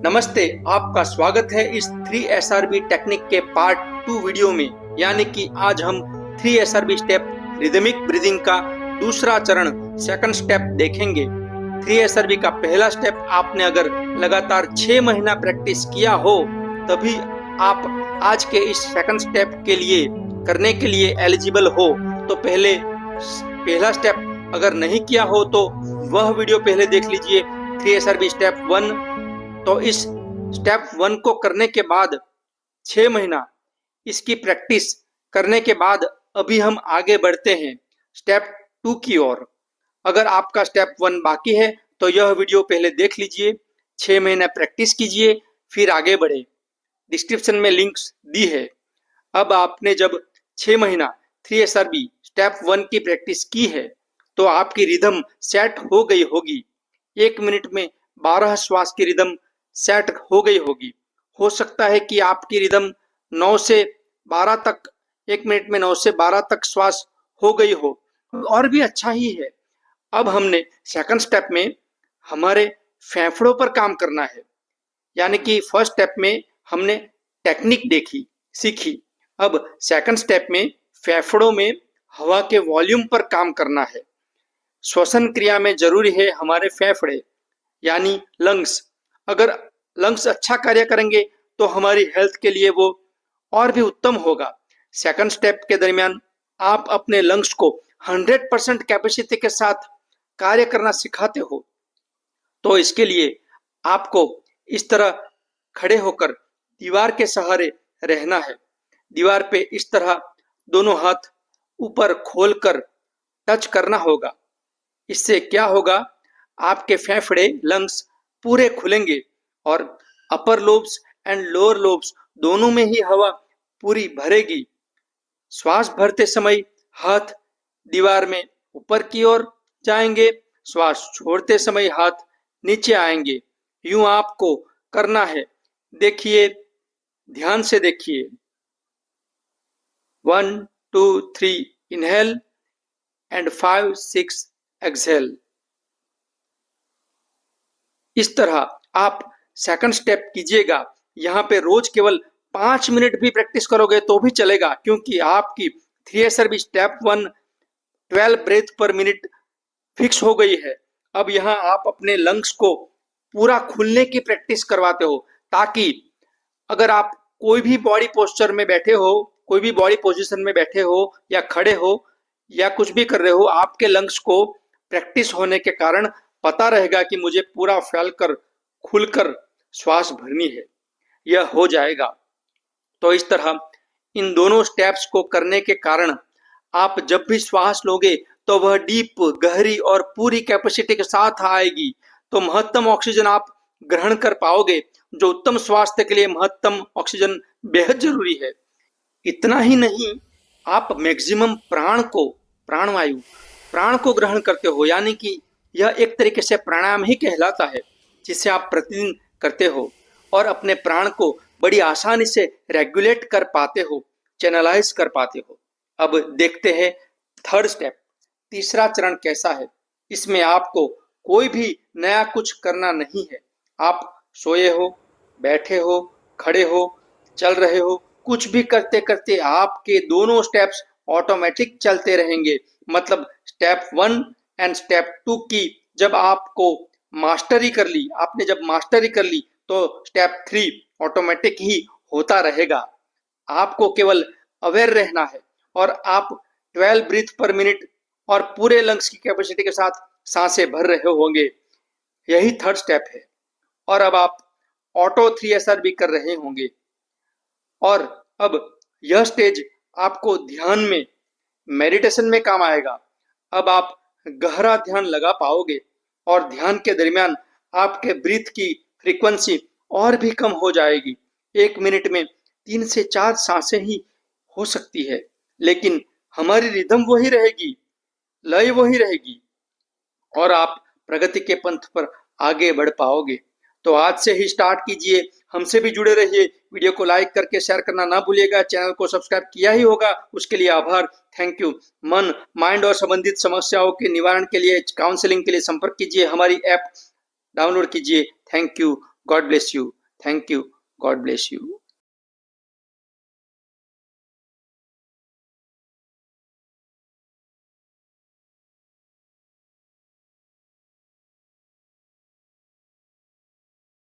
नमस्ते, आपका स्वागत है इस 3SRB टेक्निक के पार्ट 2 वीडियो में। यानी कि आज हम 3SRB स्टेप रिदमिक ब्रीदिंग का दूसरा चरण सेकंड स्टेप देखेंगे। 3SRB का पहला स्टेप आपने अगर लगातार 6 महीना प्रैक्टिस किया हो तभी आप आज के इस सेकंड स्टेप के लिए करने के लिए एलिजिबल हो। तो पहला स्टेप अगर नहीं किया हो तो वह वीडियो पहले देख लीजिए, 3SRB स्टेप 1। तो इस स्टेप 1 को करने के बाद 6 महीना इसकी प्रैक्टिस करने के बाद अभी हम आगे बढ़ते हैं स्टेप 2 की ओर। अगर आपका स्टेप 1 बाकी है तो यह वीडियो पहले देख लीजिए, 6 महीना प्रैक्टिस कीजिए, फिर आगे बढ़े। डिस्क्रिप्शन में लिंक्स दी है। अब आपने जब 6 महीना 3SRB स्टेप 1 की प्रैक्टिस की है तो आपकी रिदम सेट हो गई होगी। 1 मिनट में 12 श्वास की रिदम सेट हो गई होगी। हो सकता है कि आपकी रिदम 9 से 12 तक, 1 मिनट में 9 से 12 तक श्वास हो गई हो, और भी अच्छा ही है। अब हमने सेकंड स्टेप में हमारे फेफड़ों पर काम करना है। यानी कि फर्स्ट स्टेप में हमने टेक्निक सीखी। अब सेकंड स्टेप में फेफड़ों में हवा के वॉल्यूम पर काम करना है। श्वसन क्रिया में जरूरी है हमारे फेफड़े यानी लंग्स। अगर लंग्स अच्छा कार्य करेंगे तो हमारी हेल्थ के लिए वो और भी उत्तम होगा। सेकंड स्टेप के दरमियान आप अपने लंग्स को 100% कैपेसिटी के साथ कार्य करना सिखाते हो। तो इसके लिए आपको इस तरह खड़े होकर दीवार के सहारे रहना है। दीवार पे इस तरह दोनों हाथ ऊपर खोलकर टच करना होगा। इससे क्या होगा, आपके फेफड़े लंग्स पूरे खुलेंगे और अपर लोब्स एंड लोअर लोब्स दोनों में ही हवा पूरी भरेगी। श्वास भरते समय हाथ दीवार में ऊपर की ओर जाएंगे, श्वास छोड़ते समय हाथ नीचे आएंगे। यूं आपको करना है। देखिए, ध्यान से देखिए। 1 2 3 इनहेल एंड 5 6 एक्सहेल। इस तरह आप सेकंड स्टेप कीजिएगा। यहाँ पे रोज केवल 5 मिनट भी प्रैक्टिस करोगे तो भी चलेगा, क्योंकि आपकी 3SRB step 1 12 breath per minute fix हो गई है। अब यहाँ आप अपने लंग्स को पूरा खुलने की प्रैक्टिस करवाते हो, ताकि अगर आप कोई भी बॉडी पोस्चर में बैठे हो, कोई भी बॉडी पोजीशन में बैठे हो या खड़े हो या कुछ भी कर रहे हो, आपके लंग्स को प्रैक्टिस होने के कारण पता रहेगा कि मुझे पूरा फैलकर खुलकर श्वास भरनी है। यह हो जाएगा। तो इस तरह इन दोनों स्टेप्स को करने के कारण आप जब भी श्वास लोगे तो वह डीप, गहरी और पूरी कैपेसिटी के साथ आएगी। तो महत्तम ऑक्सीजन आप ग्रहण कर पाओगे, जो उत्तम स्वास्थ्य के लिए महत्तम ऑक्सीजन बेहद जरूरी है। इतना ही नहीं, आप मैक्सिमम प्राण को ग्रहण करते हो। यानी कि यह एक तरीके से प्राणायाम ही कहलाता है, जिसे आप प्रतिदिन करते हो और अपने प्राण को बड़ी आसानी से रेगुलेट कर पाते हो, चैनलाइज कर पाते हो। अब देखते हैं थर्ड स्टेप, तीसरा चरण कैसा है। इसमें आपको कोई भी नया कुछ करना नहीं है। आप सोए हो, बैठे हो, खड़े हो, चल रहे हो, कुछ भी करते करते आपके दोनों स्टेप्स ऑटोमेटिक चलते रहेंगे। मतलब स्टेप 1 एंड स्टेप 2 की जब आपको मास्टरी कर ली, आपने जब मास्टरी कर ली तो स्टेप 3 ऑटोमेटिक ही होता रहेगा। आपको केवल अवेयर रहना है और आप 12 ब्रीथ पर मिनट और पूरे लंग्स की कैपेसिटी के साथ सांसें भर रहे होंगे। यही थर्ड स्टेप है। और अब आप ऑटो 3SRB कर रहे होंगे। और अब यह स्टेज आपको ध्यान में, मेडिटेशन में काम आएगा। अब आप गहरा ध्यान लगा पाओगे और ध्यान के दरमियान आपके ब्रीथ की फ्रीक्वेंसी और भी कम हो जाएगी। 1 मिनट में 3 से 4 सांसें ही हो सकती है, लेकिन हमारी रिदम वही रहेगी, लय वही रहेगी और आप प्रगति के पंथ पर आगे बढ़ पाओगे। तो आज से ही स्टार्ट कीजिए, हमसे भी जुड़े रहिए। वीडियो को लाइक करके शेयर करना ना भूलिएगा। चैनल को सब्सक्राइब किया ही होगा, उसके लिए आभार, थैंक यू। मन, माइंड और संबंधित समस्याओं के निवारण के लिए, काउंसलिंग के लिए संपर्क कीजिए, हमारी ऐप डाउनलोड कीजिए। Thank you. God bless you. Thank you. God bless you.